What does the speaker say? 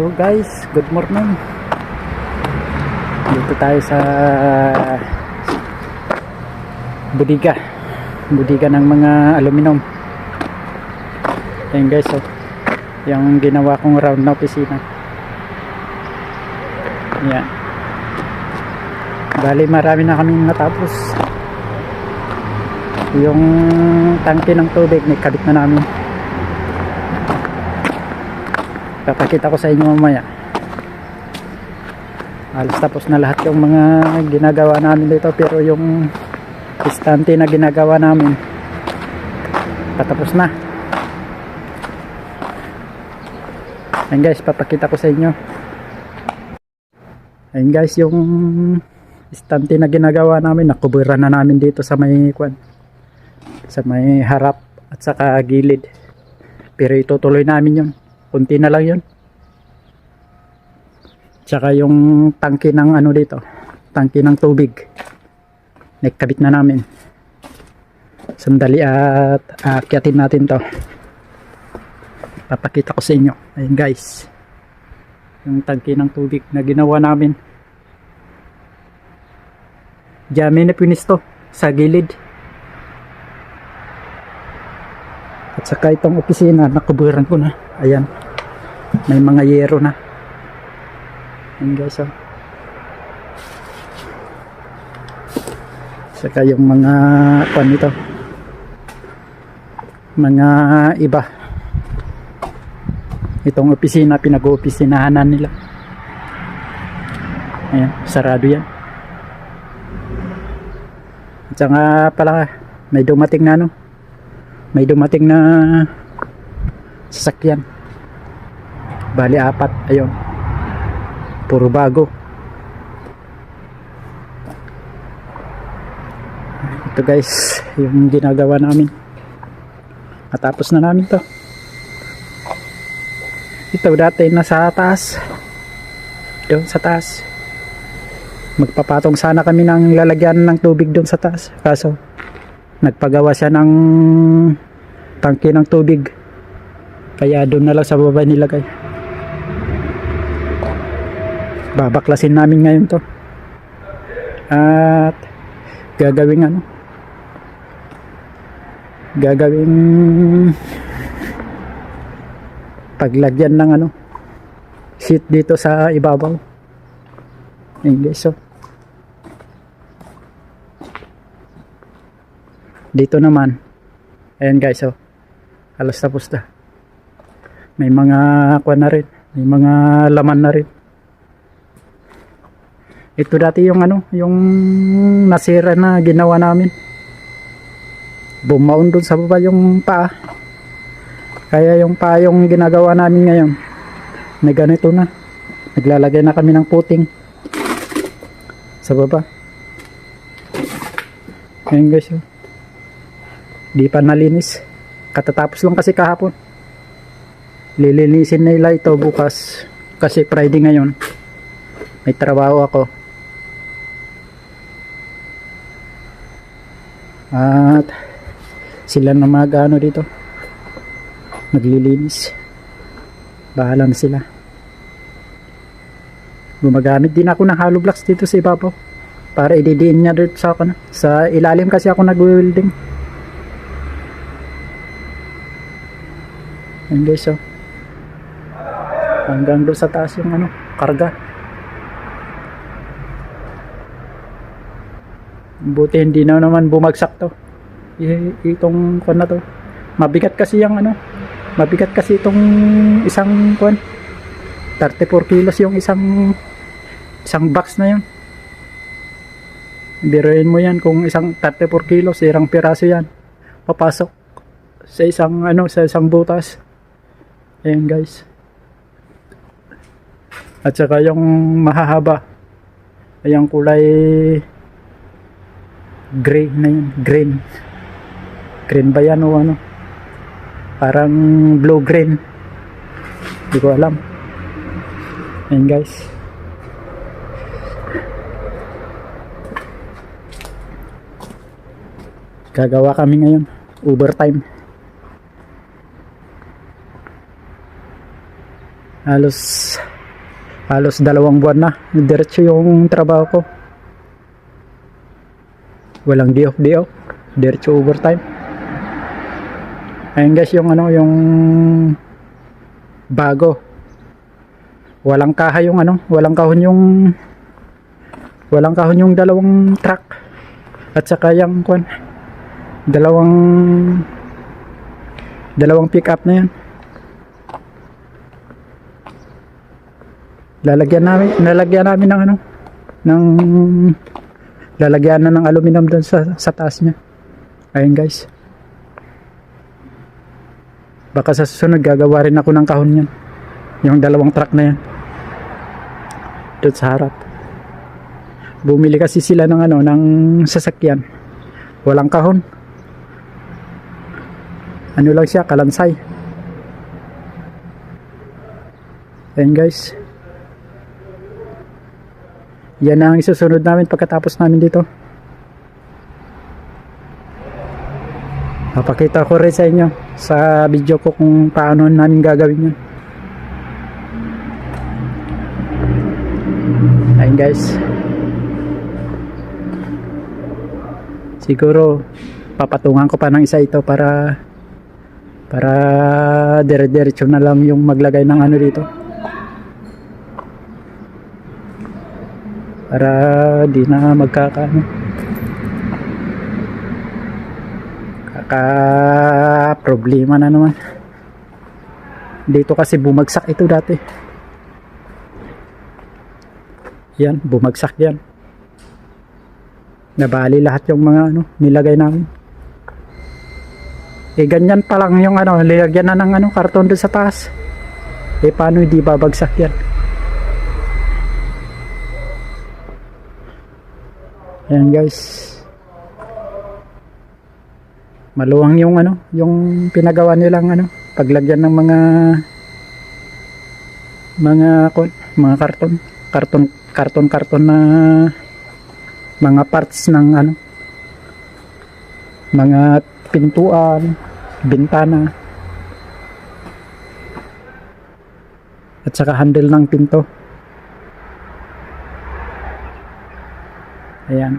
Hello guys, good morning. Dito tayo sa budiga ng mga aluminum. Ayan guys, oh, yung ginawa kong round na opisina. Ayan. Bali marami na kaming natapos. Yung tangke ng tubig nakabit na namin. Papakita ko sa inyo mamaya. Halos tapos na lahat yung mga ginagawa namin dito, pero yung istante na ginagawa namin patapos na. Ayan guys, papakita ko sa inyo. Ayan guys, yung istante na ginagawa namin, nakuburan na namin dito sa may sa may harap at saka gilid. Pero itutuloy namin yun. Kunti na lang yun. Tsaka yung tangke ng ano dito, tangke ng tubig, nakabit na namin. Sandali at aakyatin natin to. Papakita ko sa inyo. Ayun guys, yung tangke ng tubig na ginawa namin. Diyan na pinis to sa gilid. At saka itong opisina, nakuburan ko na. Ayan, may mga yero na. Ayan guys, oh. Saka yung mga nito, mga iba, itong opisina, pinag-opisinahanan nila. Ayan, sarado yan. At saka pala may dumating na sasakyan. Bali 4, ayun, puro bago. Ito guys, yung ginagawa namin. Natapos na namin to. Ito dati nasa taas, doon sa taas. Magpapatong sana kami ng lalagyan ng tubig doon sa taas, kaso nagpagawa siya ng tangke ng tubig, kaya doon na lang sa baba nilagay. Babaklasin namin ngayon to at gagawing paglagyan ng sheet dito sa ibabaw. Ayan guys, so dito naman, ayan guys, so halos tapos na. May mga na rin, may mga laman na rin. Ito dati yung yung nasira na ginawa namin. Bumaon dun sa baba yung paa. Kaya yung paa yung ginagawa namin ngayon, may ganito na. Naglalagay na kami ng puting sa baba. Ayan guys, oh. Di pa nalinis. Katatapos lang kasi kahapon. Lilinisin nila ito bukas. Kasi Friday ngayon. May trabaho ako. At sila na dito. Maglilinis. Bahala na sila. Gumagamit din ako ng hollow blocks dito sa ibabaw. Para ididiin niya dito sa sa ilalim kasi ako nag-welding. Ayan guys, so hanggang doon sa taas yung karga. Buti hindi na naman bumagsak to. Itong na to. Mabigat kasi yung mabigat kasi itong isang 34 kilos yung isang box na yun. Biruin mo yan, kung isang 34 kilos, irang piraso yan papasok sa isang butas. Ayan guys. At saka yung mahahaba, ayang kulay gray na yun. Green ba yan o parang blue green, hindi ko alam. Ayan guys. Gagawa kami ngayon overtime. halos halos 2 buwan na diretso yung trabaho ko, walang day off, diretso overtime. Ayun guys, yung ano, yung bago, walang kaha yung ano, walang kahon yung 2 truck at saka yung dalawang pick up na yan. Lalagyan namin ng ano, lalagyan na ng aluminum doon sa taas niya. Ayun guys, baka sa susunod gagawa rin ako ng kahon yan, yung 2 truck na yan doon sa harap. Bumili kasi sila ng ano, ng sasakyan, walang kahon, ano lang siya, kalansay. Ayun guys, yan ang isusunod namin pagkatapos namin dito. Papakita ko rin sa inyo sa video ko kung paano namin gagawin yun. Ayun guys, siguro papatungan ko pa ng isa ito para dire-diretso na lang yung maglagay ng ano dito, para di na problema na naman dito, kasi bumagsak ito dati. Yan, bumagsak yan, nabali lahat yung mga ano nilagay namin. Ganyan pa lang yung ano, nilagyan na ng ano, karton doon sa taas. Paano hindi babagsak yan? Ayan guys, maluwang yung ano, yung pinagawa nilang ano, paglagyan ng mga karton na mga parts ng ano, mga pintuan, bintana, at saka handle ng pinto. Ayan.